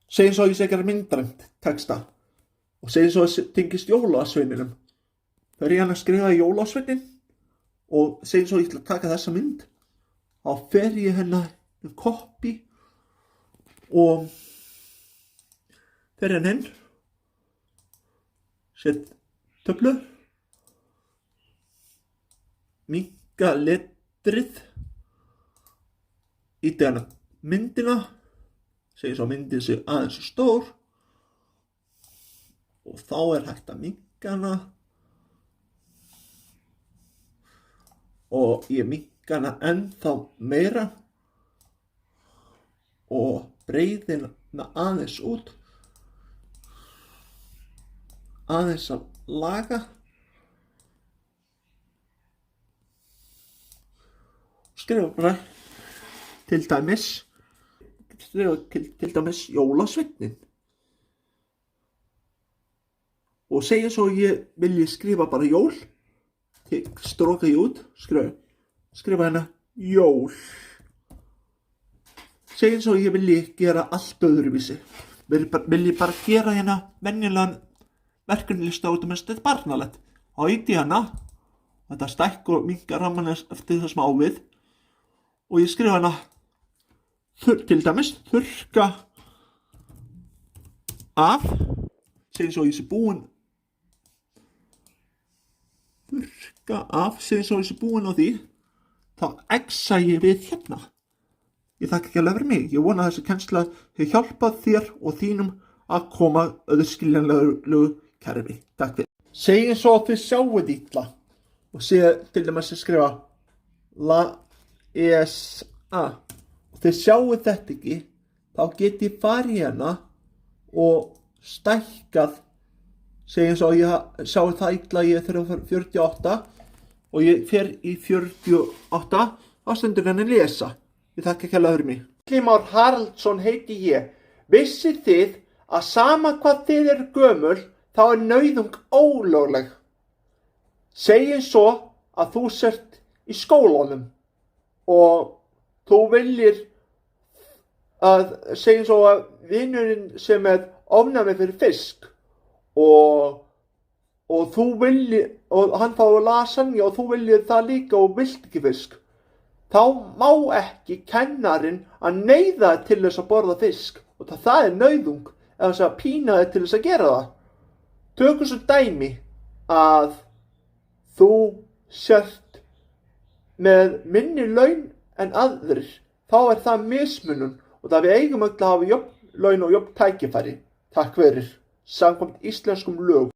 segjum svo að ég sé að gera myndrænt texta og segjum svo að tengist jólasveininum. Fer ég hann að skrifa jólasveinin og segjum svo að ég ætla að taka þessa mynd. Þá fer ég hennar copy og fer henn set töflu, minka letrið, íti hana myndina, segjum svo að myndin sé aðeins stór og þá hægt að minka hana og ég minka hana ennþá meira og breiði hana aðeins út, aðeins að laga, skrifa bara til dæmis jólasveinin og segja svo ég vilji skrifa bara jól, stróka ég út, skrifa hérna jól, segja svo ég vilji gera allt öðruvísi, vilji bara gera hérna venjulegan verkefnilista út mest þetta barnalegt, þá íti hana þetta stækka og minnka ramman eftir það sem á við og ég skrifa hana til dæmis þurrka af, segjum svo ég sé búinn þurrka af, segjum svo ég sé búinn á því, þá exa ég við hérna. Ég þakka ekki alveg fyrir mig, ég vona að þessi kennsla hefur hjálpað þér og þínum að koma auðskiljanlegu kerfi. Takk fyrir. Segjum svo að þið sjáuð illa og segja til dæmis að skrifa la ESA og þið sjáuð þetta ekki, þá get ég farið hérna og stækkað, segjum svo að ég sjáu það illa ég þurfa 48 og ég fer í 48, þá stendur henni lesa. Ég þakka ekki alveg fyrir mig. Atli Már Haraldsson heiti ég. Vissið þið að sama hvað þið eru gömul, þá er nauðung ólögleg. Segjum svo að þú sért í skólanum og þú viljir að, segjum svo að vinurinn sem ofnæmi fyrir fisk og þú viljir, og hann fái lasagna og þú viljir það líka og vilt ekki fisk, þá má ekki kennarinn að neyða þig til þess að borða fisk og það er nauðung eða þess að pína þig til þess að gera það. Tökum svo dæmi að þú sért með minni laun en aðrir, þá er það mismunun og það við eigum öll að hafa jöfn laun og jöfn tækifæri. Takk fyrir, samkvæmt íslenskum lögum.